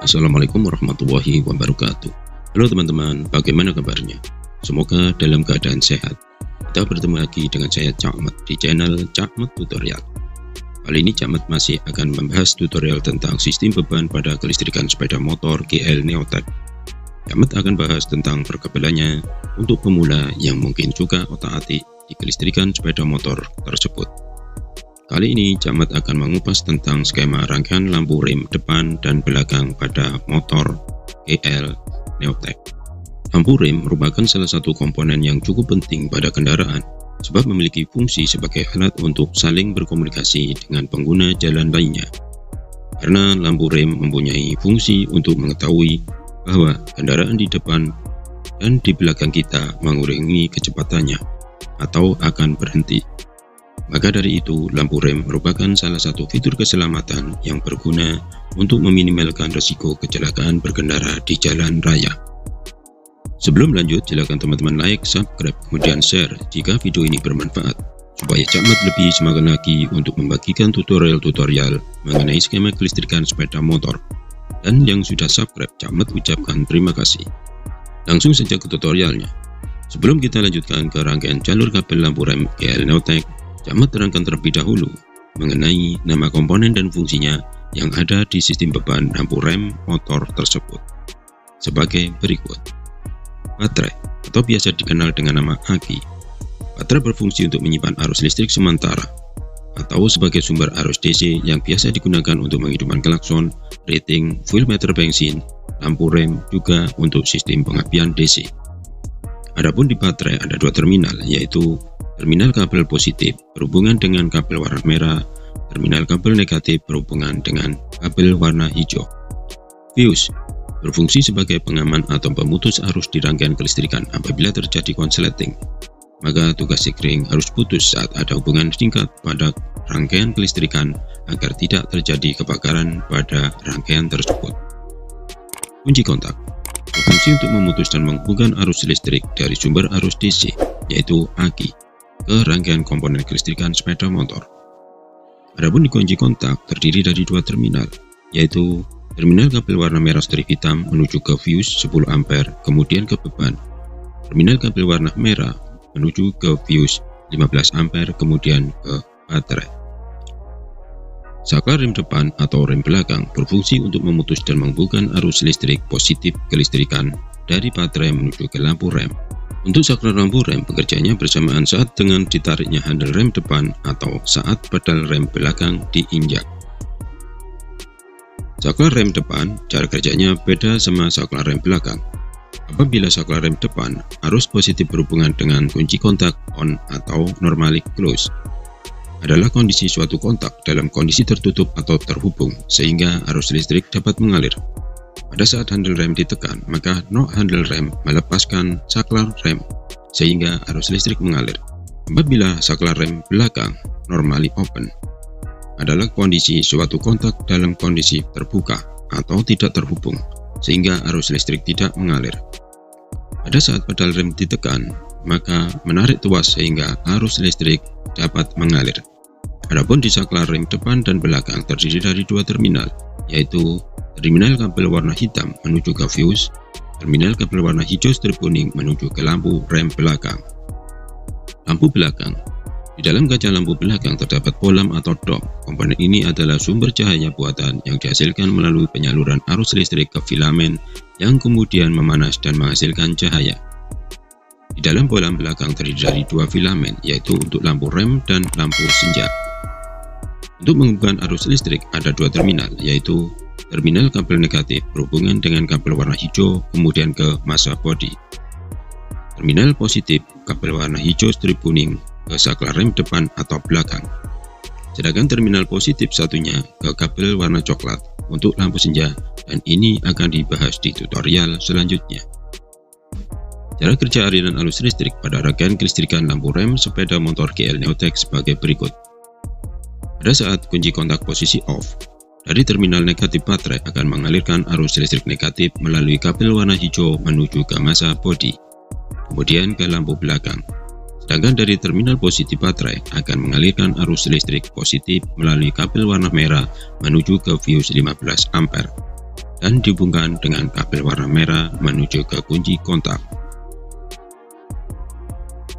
Assalamualaikum warahmatullahi wabarakatuh. Halo teman-teman, bagaimana kabarnya? Semoga dalam keadaan sehat. Kita bertemu lagi dengan saya Cakmat di channel Cakmat Tutorial. Kali ini Cakmat masih akan membahas tutorial tentang sistem beban pada kelistrikan sepeda motor GL Neotech. Cakmat akan bahas tentang perkebelannya untuk pemula yang mungkin juga otak-atik di kelistrikan sepeda motor tersebut. Kali ini Cakmat akan mengupas tentang skema rangkaian lampu rem depan dan belakang pada motor GL Neotech. Lampu rem merupakan salah satu komponen yang cukup penting pada kendaraan, sebab memiliki fungsi sebagai alat untuk saling berkomunikasi dengan pengguna jalan lainnya. Karena lampu rem mempunyai fungsi untuk mengetahui bahwa kendaraan di depan dan di belakang kita mengurangi kecepatannya atau akan berhenti. Maka dari itu, lampu rem merupakan salah satu fitur keselamatan yang berguna untuk meminimalkan risiko kecelakaan berkendara di jalan raya. Sebelum lanjut, silakan teman-teman like, subscribe, kemudian share jika video ini bermanfaat, supaya Cakmat lebih semangat lagi untuk membagikan tutorial-tutorial mengenai skema kelistrikan sepeda motor. Dan yang sudah subscribe, Cakmat ucapkan terima kasih. Langsung saja ke tutorialnya. Sebelum kita lanjutkan ke rangkaian jalur kabel lampu rem GL Neotech, Cakmat terangkan terlebih dahulu mengenai nama komponen dan fungsinya yang ada di sistem beban lampu rem motor tersebut. Sebagai berikut. Baterai, atau biasa dikenal dengan nama aki. Baterai berfungsi untuk menyimpan arus listrik sementara, atau sebagai sumber arus DC yang biasa digunakan untuk menghidupkan klakson, rating, fuel meter bensin, lampu rem, juga untuk sistem pengapian DC. Adapun di baterai ada dua terminal, yaitu terminal kabel positif berhubungan dengan kabel warna merah, terminal kabel negatif berhubungan dengan kabel warna hijau. Fuse berfungsi sebagai pengaman atau pemutus arus di rangkaian kelistrikan apabila terjadi konsleting. Maka tugas sekring harus putus saat ada hubungan singkat pada rangkaian kelistrikan agar tidak terjadi kebakaran pada rangkaian tersebut. Kunci kontak berfungsi untuk memutus dan menghubungkan arus listrik dari sumber arus DC, yaitu aki, ke rangkaian komponen kelistrikan sepeda motor. Adapun di kunci kontak terdiri dari dua terminal, yaitu terminal kabel warna merah strip hitam menuju ke fuse 10 ampere kemudian ke beban, terminal kabel warna merah menuju ke fuse 15 ampere kemudian ke baterai. Saklar rem depan atau rem belakang berfungsi untuk memutus dan menghubungkan arus listrik positif kelistrikan dari baterai menuju ke lampu rem. Untuk saklar lampu rem bekerjanya bersamaan saat dengan ditariknya handle rem depan atau saat pedal rem belakang diinjak. Saklar rem depan cara kerjanya beda sama saklar rem belakang. Apabila saklar rem depan, arus positif berhubungan dengan kunci kontak on atau normally close. Adalah kondisi suatu kontak dalam kondisi tertutup atau terhubung sehingga arus listrik dapat mengalir. Pada saat handle rem ditekan, maka no handle rem melepaskan saklar rem sehingga arus listrik mengalir. Apabila saklar rem belakang normally open, adalah kondisi suatu kontak dalam kondisi terbuka atau tidak terhubung sehingga arus listrik tidak mengalir. Pada saat pedal rem ditekan, maka menarik tuas sehingga arus listrik dapat mengalir. Adapun di saklar rem depan dan belakang terdiri dari dua terminal, yaitu terminal kabel warna hitam menuju ke fuse, terminal kabel warna hijau strip kuning menuju ke lampu rem belakang. Lampu belakang. Di dalam kaca lampu belakang terdapat bolam atau dom. Komponen ini adalah sumber cahaya buatan yang dihasilkan melalui penyaluran arus listrik ke filamen yang kemudian memanas dan menghasilkan cahaya. Di dalam bolam belakang terdiri dari dua filamen, yaitu untuk lampu rem dan lampu senja. Untuk menghubungkan arus listrik ada dua terminal, yaitu terminal kabel negatif berhubungan dengan kabel warna hijau kemudian ke massa bodi. Terminal positif kabel warna hijau strip kuning ke saklar rem depan atau belakang. Sedangkan terminal positif satunya ke kabel warna coklat untuk lampu senja, dan ini akan dibahas di tutorial selanjutnya. Cara kerja aliran arus listrik pada rangkaian kelistrikan lampu rem sepeda motor GL Neotech sebagai berikut. Pada saat kunci kontak posisi off, dari terminal negatif baterai akan mengalirkan arus listrik negatif melalui kabel warna hijau menuju ke massa bodi, kemudian ke lampu belakang. Sedangkan dari terminal positif baterai akan mengalirkan arus listrik positif melalui kabel warna merah menuju ke fuse 15 ampere. dan dihubungkan dengan kabel warna merah menuju ke kunci kontak.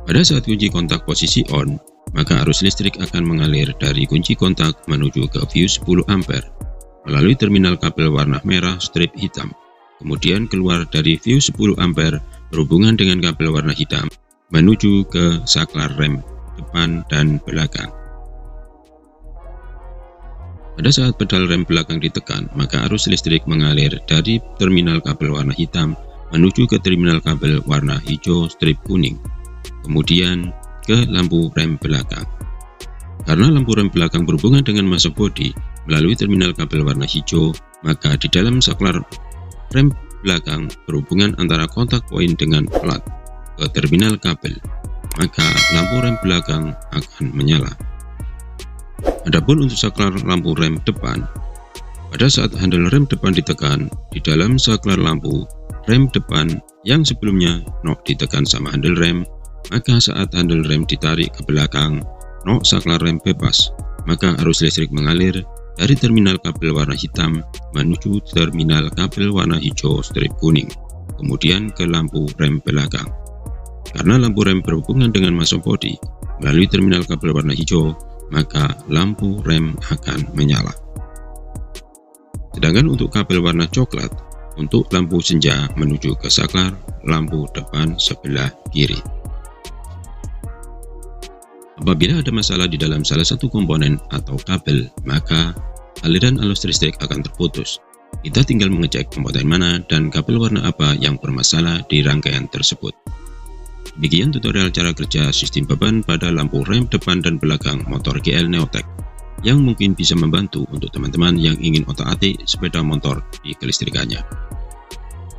Pada saat kunci kontak posisi on, maka arus listrik akan mengalir dari kunci kontak menuju ke fuse 10 ampere melalui terminal kabel warna merah strip hitam, kemudian keluar dari fuse 10 ampere berhubungan dengan kabel warna hitam menuju ke saklar rem depan dan belakang. Pada saat pedal rem belakang ditekan, maka arus listrik mengalir dari terminal kabel warna hitam menuju ke terminal kabel warna hijau strip kuning, kemudian ke lampu rem belakang. Karena lampu rem belakang berhubungan dengan masuk bodi melalui terminal kabel warna hijau, maka di dalam saklar rem belakang berhubungan antara kontak poin dengan plat ke terminal kabel, maka lampu rem belakang akan menyala. Adapun untuk saklar lampu rem depan, pada saat handle rem depan ditekan, di dalam saklar lampu rem depan yang sebelumnya nok ditekan sama handle rem, maka saat handle rem ditarik ke belakang, nok saklar rem bebas, maka arus listrik mengalir dari terminal kabel warna hitam menuju terminal kabel warna hijau strip kuning, kemudian ke lampu rem belakang. Karena lampu rem berhubungan dengan masuk bodi melalui terminal kabel warna hijau, maka lampu rem akan menyala. Sedangkan untuk kabel warna coklat, untuk lampu senja menuju ke saklar lampu depan sebelah kiri. Apabila ada masalah di dalam salah satu komponen atau kabel, maka aliran arus listrik akan terputus. Kita tinggal mengecek komponen mana dan kabel warna apa yang bermasalah di rangkaian tersebut. Demikian tutorial cara kerja sistem beban pada lampu rem depan dan belakang motor GL Neotech yang mungkin bisa membantu untuk teman-teman yang ingin otak-atik sepeda motor di kelistrikannya.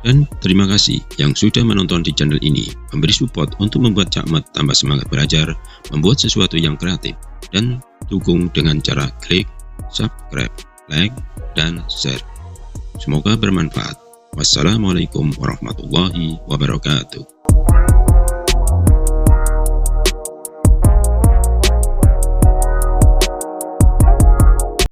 Dan terima kasih yang sudah menonton di channel ini, memberi support untuk membuat Cakmat tambah semangat belajar, membuat sesuatu yang kreatif, dan dukung dengan cara klik, subscribe, like, dan share. Semoga bermanfaat. Wassalamualaikum warahmatullahi wabarakatuh.